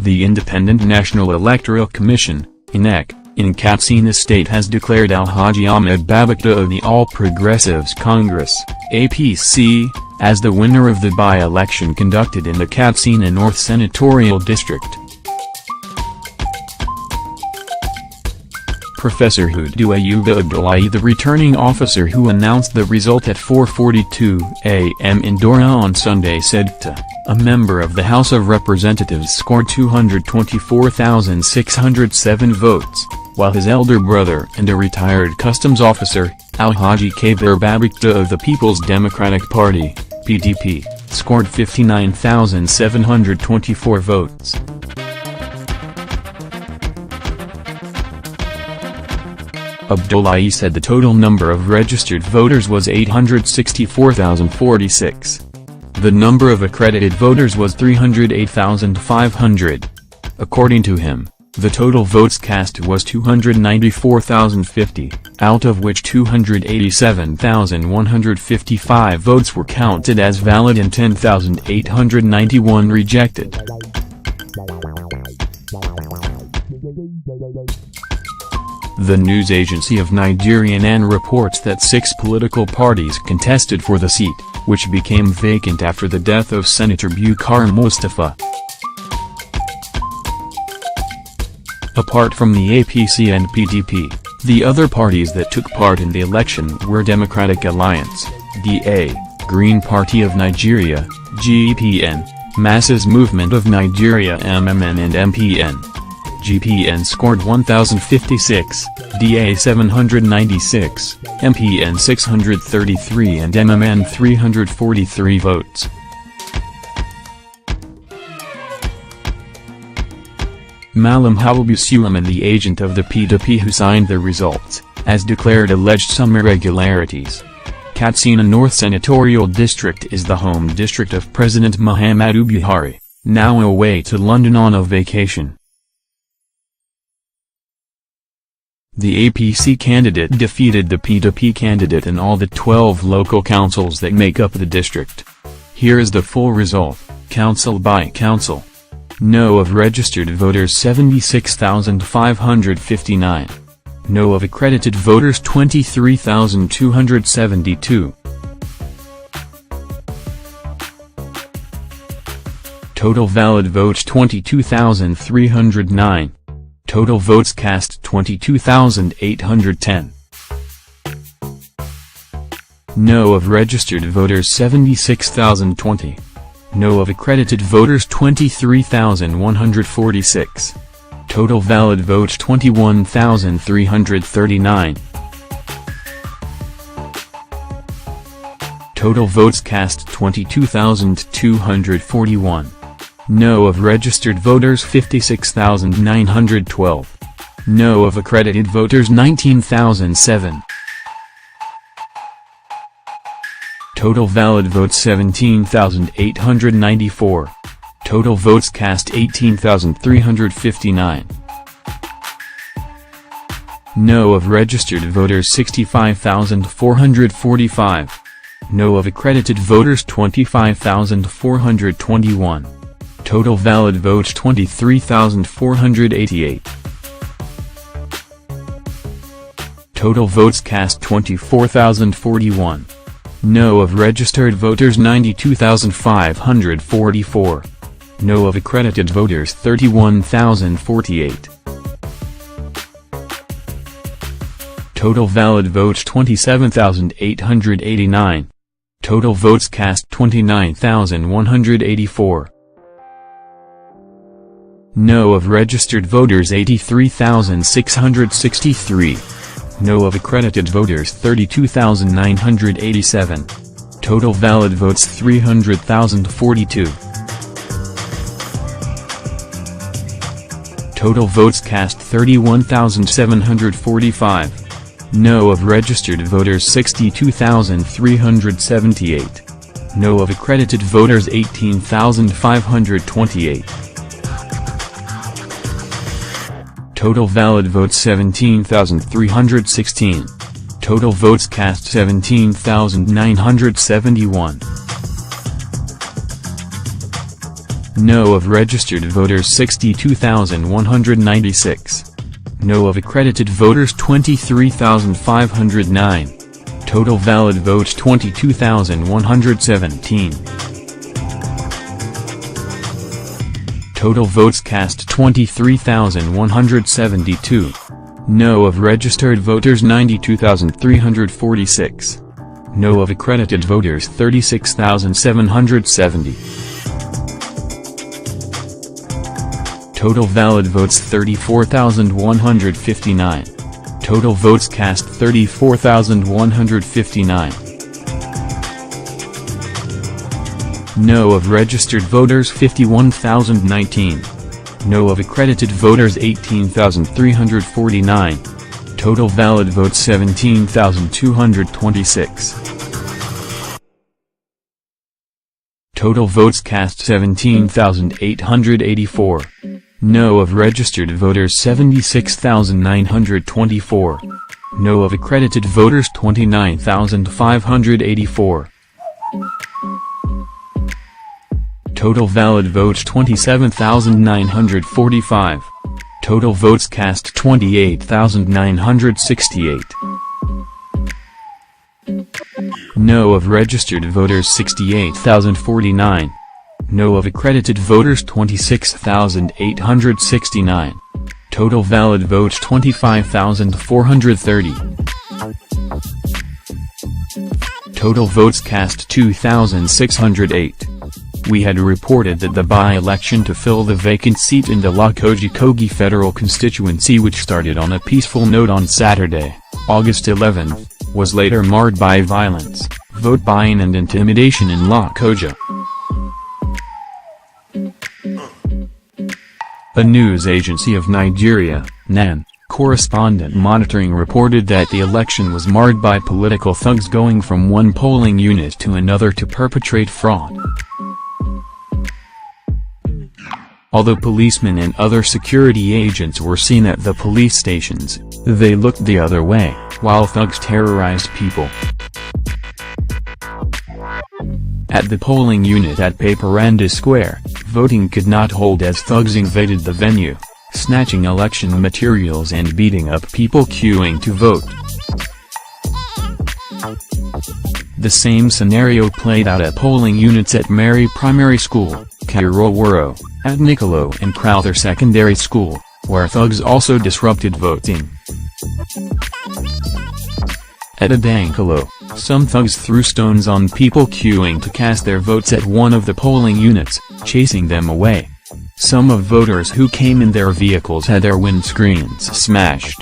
The Independent National Electoral Commission, INEC, in Katsina State has declared Alhaji Ahmed Babba-Kaita of the All Progressives Congress, APC, as the winner of the by-election conducted in the Katsina North Senatorial District. Professor Hudu Ayuba Abdullahi, the returning officer who announced the result at 4:42 a.m. in Dora on Sunday, said a member of the House of Representatives scored 224,607 votes, while his elder brother and a retired customs officer, Alhaji Ahmed Babba-Kaita of the People's Democratic Party, PDP, scored 59,724 votes. Abdullahi said the total number of registered voters was 864,046. The number of accredited voters was 308,500. According to him, the total votes cast was 294,050, out of which 287,155 votes were counted as valid and 10,891 rejected. The news agency of Nigeria INEC reports that 6 political parties contested for the seat, which became vacant after the death of Senator Bukar Mustafa. Apart from the APC and PDP, the other parties that took part in the election were Democratic Alliance, DA, Green Party of Nigeria, GPN, Masses Movement of Nigeria MMN and MPN. GPN scored 1,056, DA 796, MPN 633 and MMN 343 votes. Malam Habibu Suleiman, the agent of the PDP who signed the results, has declared alleged some irregularities. Katsina North Senatorial District is the home district of President Muhammadu Buhari, now away to London on a vacation. The APC candidate defeated the PDP candidate in all the 12 local councils that make up the district. Here is the full result, council by council. No of registered voters 76,559. No of accredited voters 23,272. Total valid votes 22,309. Total votes cast 22,810. No of registered voters 76,020. No of accredited voters 23,146. Total valid votes 21,339. Total votes cast 22,241. No of registered voters 56,912. No of accredited voters 19,007. Total valid votes 17,894. Total votes cast 18,359. No of registered voters 65,445. No of accredited voters 25,421. Total valid votes 23,488. Total votes cast 24,041. No of registered voters 92,544. No of accredited voters 31,048. Total valid votes 27,889. Total votes cast 29,184. No of registered voters 83,663. No of accredited voters 32,987. Total valid votes 300,042. Total votes cast 31,745. No of registered voters 62,378. No of accredited voters 18,528. Total valid votes 17,316. Total votes cast 17,971. No of registered voters 62,196. No of accredited voters 23,509. Total valid votes 22,117. Total votes cast 23,172. No of registered voters 92,346. No of accredited voters 36,770. Total valid votes 34,159. Total votes cast 34,159. No of registered voters 51,019. No of accredited voters 18,349. Total valid votes 17,226. Total votes cast 17,884. No of registered voters 76,924. No of accredited voters 29,584. Total valid votes 27,945. Total votes cast 28,968. No of registered voters 68,049. No of accredited voters 26,869. Total valid votes 25,430. Total votes cast 2,608. We had reported that the by-election to fill the vacant seat in the Kogi federal constituency, which started on a peaceful note on Saturday, August 11, was later marred by violence, vote buying and intimidation in Lokoja. A news agency of Nigeria, NAN, correspondent monitoring reported that the election was marred by political thugs going from one polling unit to another to perpetrate fraud. Although policemen and other security agents were seen at the police stations, they looked the other way, while thugs terrorized people. At the polling unit at Paparanda Square, voting could not hold as thugs invaded the venue, snatching election materials and beating up people queuing to vote. The same scenario played out at polling units at Mary Primary School, Kairoworo, at Nicolo and Crowther Secondary School, where thugs also disrupted voting. At Adankalo, some thugs threw stones on people queuing to cast their votes at one of the polling units, chasing them away. Some of voters who came in their vehicles had their windscreens smashed.